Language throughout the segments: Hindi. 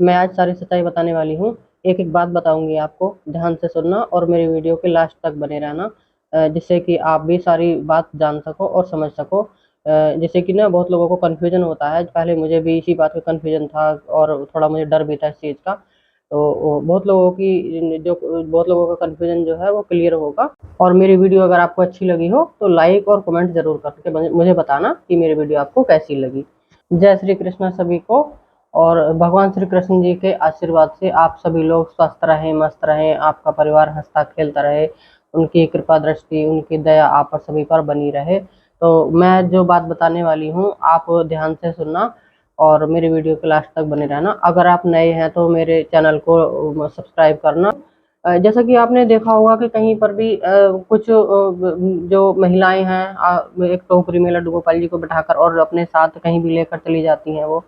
मैं आज सारी सच्चाई बताने वाली हूँ। एक एक बात बताऊंगी आपको, ध्यान से सुनना और मेरी वीडियो के लास्ट तक बने रहना, जिससे कि आप भी सारी बात जान सको और समझ सको। जैसे कि ना बहुत लोगों को कन्फ्यूजन होता है, पहले मुझे भी इसी बात का कन्फ्यूजन था और थोड़ा मुझे डर भी था इस चीज़ का। तो बहुत लोगों का कन्फ्यूजन जो है वो क्लियर होगा। और मेरी वीडियो अगर आपको अच्छी लगी हो तो लाइक और कमेंट जरूर करके मुझे बताना कि मेरी वीडियो आपको कैसी लगी। जय श्री कृष्ण सभी को। और भगवान श्री कृष्ण जी के आशीर्वाद से आप सभी लोग स्वस्थ रहें, मस्त रहें, आपका परिवार हंसता खेलता रहे, उनकी कृपा दृष्टि, उनकी दया आप पर सभी पर बनी रहे। तो मैं जो बात बताने वाली हूँ आप ध्यान से सुनना और मेरी वीडियो के लास्ट तक बने रहना। अगर आप नए हैं तो मेरे चैनल को सब्सक्राइब करना। जैसा कि आपने देखा होगा कि कहीं पर भी कुछ जो महिलाएं हैं एक टोकरी में लड्डू गोपाल जी को बिठाकर और अपने साथ कहीं भी लेकर चली जाती हैं वो,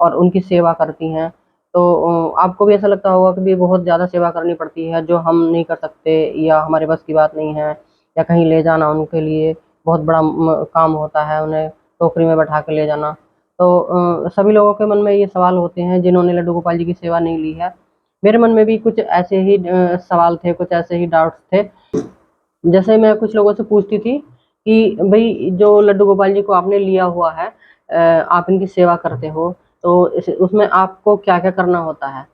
और उनकी सेवा करती हैं। तो आपको भी ऐसा लगता होगा कि भी बहुत ज़्यादा सेवा करनी पड़ती है जो हम नहीं कर सकते या हमारे बस की बात नहीं है, या कहीं ले जाना उनके लिए बहुत बड़ा काम होता है, उन्हें टोकरी में बैठा कर ले जाना। तो सभी लोगों के मन में ये सवाल होते हैं जिन्होंने लड्डू गोपाल जी की सेवा नहीं ली है। मेरे मन में भी कुछ ऐसे ही सवाल थे, कुछ ऐसे ही डाउट्स थे। जैसे मैं कुछ लोगों से पूछती थी कि भाई जो लड्डू गोपाल जी को आपने लिया हुआ है, आप इनकी सेवा करते हो, तो उसमें आपको क्या क्या करना होता है।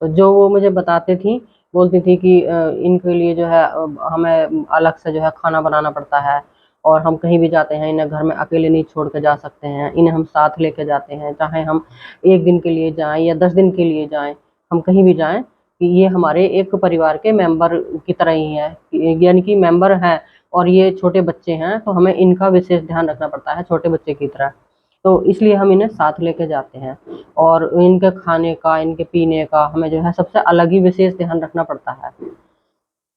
तो जो वो मुझे बताते थी, बोलती थी कि इनके लिए जो है हमें अलग से जो है खाना बनाना पड़ता है, और हम कहीं भी जाते हैं इन्हें घर में अकेले नहीं छोड़ के जा सकते हैं, इन्हें हम साथ लेके जाते हैं, चाहे हम 1 दिन के लिए जाएं या 10 दिन के लिए जाएं, हम कहीं भी जाएं कि ये हमारे एक परिवार के मेंबर की तरह ही है, यानी कि मेंबर हैं। और ये छोटे बच्चे हैं तो हमें इनका विशेष ध्यान रखना पड़ता है छोटे बच्चे की तरह। तो इसलिए हम इन्हें साथ लेके जाते हैं, और इनके खाने का, इनके पीने का हमें जो है सबसे अलग ही विशेष ध्यान रखना पड़ता है।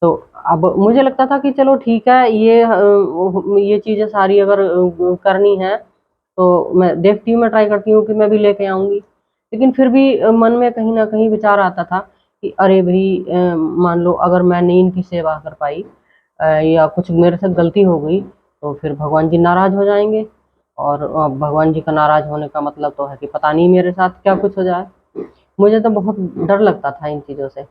तो अब मुझे लगता था कि चलो ठीक है, ये चीज़ें सारी अगर करनी है तो मैं देखती हूँ, मैं ट्राई करती हूँ कि मैं भी लेके आऊँगी। लेकिन फिर भी मन में कहीं न कहीं विचार आता था कि अरे भई, मान लो अगर मैं नहीं इनकी सेवा कर पाई, या कुछ मेरे से गलती हो गई, तो फिर भगवान जी नाराज़ हो जाएँगे। और भगवान जी का नाराज़ होने का मतलब तो है कि पता नहीं मेरे साथ क्या कुछ हो जाए। मुझे तो बहुत डर लगता था इन चीज़ों से।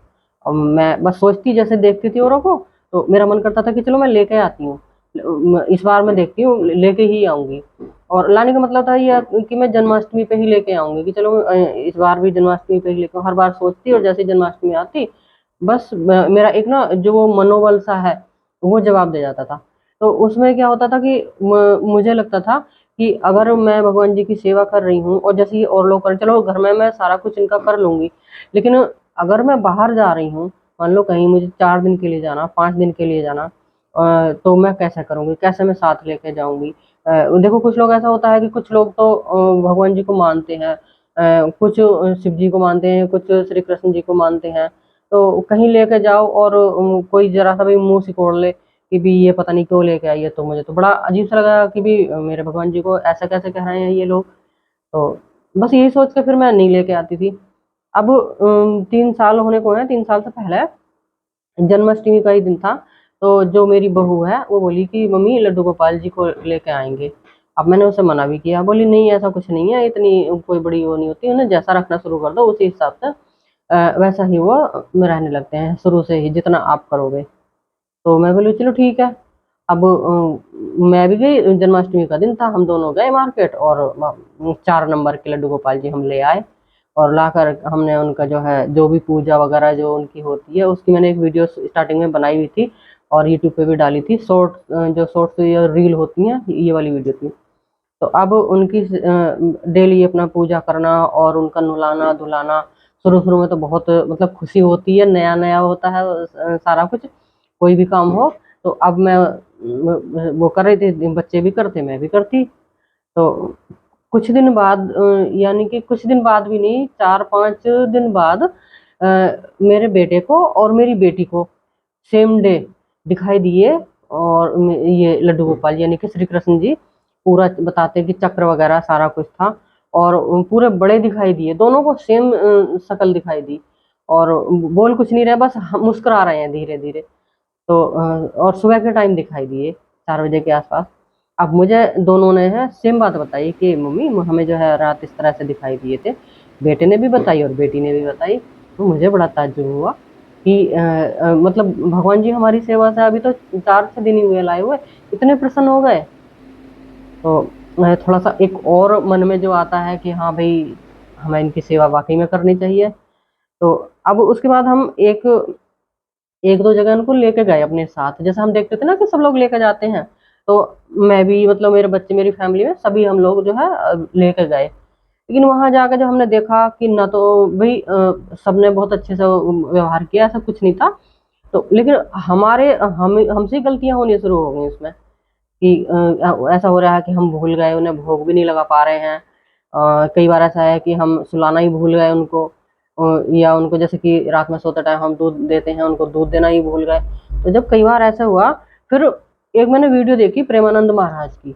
और मैं बस सोचती, जैसे देखती थी औरों को, तो मेरा मन करता था कि चलो मैं लेके आती हूँ। इस बार मैं देखती हूँ लेके ही आऊँगी। और लाने का मतलब था ये कि मैं जन्माष्टमी पे ही लेके आऊँगी, कि चलो इस बार भी जन्माष्टमी पे ही लेके आऊँ। हर बार सोचती और जैसे ही जन्माष्टमी आती, बस मेरा एक ना जो वो मनोबल सा है वो जवाब दे जाता था। तो उसमें क्या होता था कि मुझे लगता था कि अगर मैं भगवान जी की सेवा कर रही हूँ और जैसे ये और लोग करें, चलो घर में मैं सारा कुछ इनका कर लूँगी, लेकिन अगर मैं बाहर जा रही हूँ, मान लो कहीं मुझे 4 दिन के लिए जाना, 5 दिन के लिए जाना, तो मैं कैसे करूँगी? कैसे मैं साथ लेके जाऊँगी? देखो कुछ लोग ऐसा होता है कि कुछ लोग तो भगवान जी को मानते हैं, कुछ शिव जी को मानते हैं, कुछ श्री कृष्ण जी को मानते हैं। तो कहीं लेके जाओ और कोई ज़रा-सा भी मुँह सिकोड़ ले कि भी ये पता नहीं क्यों लेके आई है, तो मुझे तो बड़ा अजीब-सा लगा कि भी मेरे भगवान जी को ऐसा कैसे कह रहे हैं ये लोग। तो बस यही सोच के फिर मैं नहीं लेके आती थी। अब 3 साल होने को हैं, 3 साल से पहले जन्माष्टमी का ही दिन था, तो जो मेरी बहू है वो बोली कि मम्मी लड्डू गोपाल जी को लेके आएँगे। अब मैंने उसे मना भी किया, बोली नहीं ऐसा कुछ नहीं है, इतनी कोई बड़ी वो नहीं होती, उन्हें जैसा रखना शुरू कर दो उसी हिसाब से वैसा ही वो रहने लगते हैं शुरू से ही जितना आप करोगे। तो मैं बोली चलो ठीक है। अब मैं भी गई, जन्माष्टमी का दिन था, हम दोनों गए मार्केट और 4 नंबर के लड्डू गोपाल जी हम ले आए। और लाकर हमने उनका जो है जो भी पूजा वगैरह जो उनकी होती है उसकी मैंने एक वीडियो स्टार्टिंग में बनाई हुई थी और यूट्यूब पे भी डाली थी। जो शॉर्ट्स या रील होती हैं ये वाली वीडियो थी। तो अब उनकी डेली अपना पूजा करना और उनका नहलाना धुलाना, शुरू-शुरू में तो बहुत मतलब खुशी होती है, नया-नया होता है सारा कुछ, कोई भी काम हो। तो अब मैं वो कर रही थी, बच्चे भी करते, मैं भी करती। तो कुछ दिन बाद यानी कि कुछ दिन बाद भी नहीं, 4-5 दिन बाद मेरे बेटे को और मेरी बेटी को सेम डे दिखाई दिए। और ये लड्डू गोपाल यानी कि श्री कृष्ण जी पूरा बताते हैं कि चक्र वगैरह सारा कुछ था, और पूरे बड़े दिखाई दिए, दोनों को सेम शक्ल दिखाई दी। और बोल कुछ नहीं रहे, बस मुस्कुरा रहे हैं धीरे धीरे। तो और सुबह के टाइम दिखाई दिए 4 बजे के आसपास। अब मुझे दोनों ने है सेम बात बताई कि मम्मी हमें जो है रात इस तरह से दिखाई दिए थे। बेटे ने भी बताई और बेटी ने भी बताई। तो मुझे बड़ा ताज्जुब हुआ कि मतलब भगवान जी हमारी सेवा से अभी तो 4-6 दिन ही हुए लाए हुए, इतने प्रसन्न हो गए। तो थोड़ा सा एक और मन में जो आता है कि हाँ भाई, हमें इनकी सेवा वाकई में करनी चाहिए। तो अब उसके बाद हम एक दो जगह उनको लेके गए अपने साथ, जैसे हम देखते थे ना कि सब लोग लेके जाते हैं। तो मैं भी, मतलब मेरे बच्चे, मेरी फैमिली में सभी हम लोग जो है लेके गए। लेकिन वहां जाकर जब हमने देखा कि ना तो भाई सबने बहुत अच्छे से व्यवहार किया, ऐसा कुछ नहीं था। तो लेकिन हम हमसे ही गलतियां होनी शुरू हो गई उसमें कि ऐसा हो रहा है कि हम भूल गए, उन्हें भोग भी नहीं लगा पा रहे हैं। कई बार ऐसा है कि हम सुलाना ही भूल गए उनको, या उनको जैसे कि रात में सोते टाइम हम दूध देते हैं, उनको दूध देना ही भूल गए। तो जब कई बार ऐसा हुआ, फिर एक मैंने वीडियो देखी प्रेमानंद महाराज की।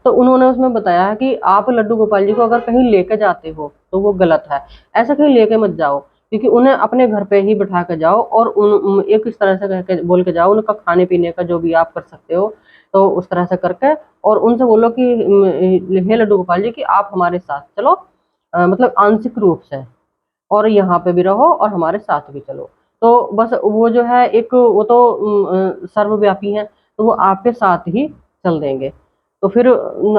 तो उन्होंने उसमें बताया है कि आप लड्डू गोपाल जी को अगर कहीं लेके जाते हो तो वो गलत है। ऐसा कहीं लेके मत जाओ, क्योंकि उन्हें अपने घर पे ही बिठा के जाओ और एक इस तरह से कह के बोल के जाओ, उनका खाने पीने का जो भी आप कर सकते हो तो उस तरह से करके, और उनसे बोलो कि हे लड्डू गोपाल जी कि आप हमारे साथ चलो, मतलब आंशिक रूप से, और यहाँ पे भी रहो और हमारे साथ भी चलो। तो बस वो जो है एक वो तो सर्वव्यापी है, तो वो आपके साथ ही चल देंगे। तो फिर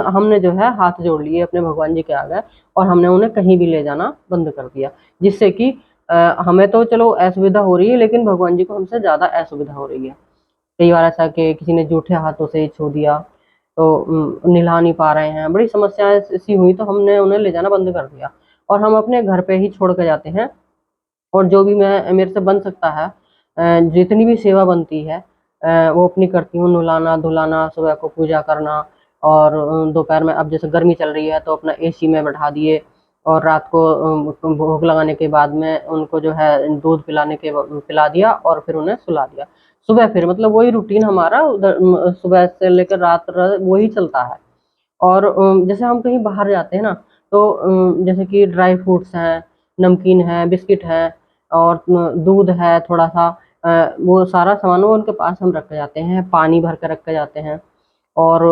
हमने जो है हाथ जोड़ लिए अपने भगवान जी के आगे, और हमने उन्हें कहीं भी ले जाना बंद कर दिया, जिससे कि हमें तो चलो असुविधा हो रही है, लेकिन भगवान जी को हमसे ज्यादा असुविधा हो रही है। कई बार ऐसा कि किसी ने जूठे हाथों से ही छू दिया, तो निला नहीं पा रहे हैं, बड़ी समस्याएं ऐसी हुई, तो हमने उन्हें ले जाना बंद कर दिया और हम अपने घर पे ही छोड़ के जाते हैं। और जो भी मैं मेरे से बन सकता है, जितनी भी सेवा बनती है वो अपनी करती हूँ। नहलाना धुलाना, सुबह को पूजा करना, और दोपहर में अब जैसे गर्मी चल रही है तो अपना एसी में बैठा दिए, और रात को भोग लगाने के बाद में उनको जो है दूध पिला दिया और फिर उन्हें सुला दिया। सुबह फिर मतलब वही रूटीन हमारा उधर, सुबह से लेकर वही चलता है। और जैसे हम कहीं बाहर जाते हैं ना, तो जैसे कि ड्राई फ्रूट्स हैं, नमकीन है, बिस्किट है, और दूध है थोड़ा सा, वो सारा सामान वो उनके पास हम रख के जाते हैं, पानी भर के रख के जाते हैं। और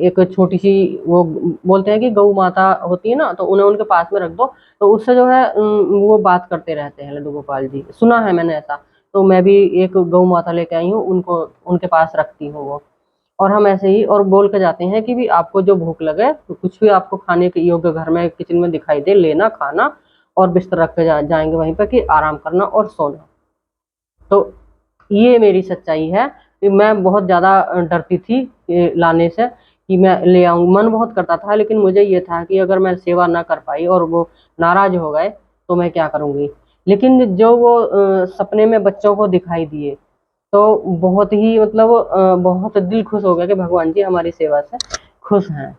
एक छोटी सी वो बोलते हैं कि गौ माता होती है ना, तो उन्हें उनके पास में रख दो, तो उससे जो है वो बात करते रहते हैं लड्डू गोपाल जी, सुना है मैंने ऐसा। तो मैं भी एक गौ माता लेके आई हूँ, उनको उनके पास रखती हूँ वो। और हम ऐसे ही और बोल के जाते हैं कि भी आपको जो भूख लगे, तो कुछ भी आपको खाने के योग्य घर में किचन में दिखाई दे, लेना खाना, और बिस्तर रख के जाएंगे वहीं पर कि आराम करना और सोना। तो ये मेरी सच्चाई है कि मैं बहुत ज़्यादा डरती थी लाने से, कि मैं ले आऊँ, मन बहुत करता था, लेकिन मुझे ये था कि अगर मैं सेवा ना कर पाई और वो नाराज हो गए तो मैं क्या करूँगी। लेकिन जो वो सपने में बच्चों को दिखाई दिए, तो बहुत ही मतलब बहुत दिल खुश हो गया कि भगवान जी हमारी सेवा से खुश हैं।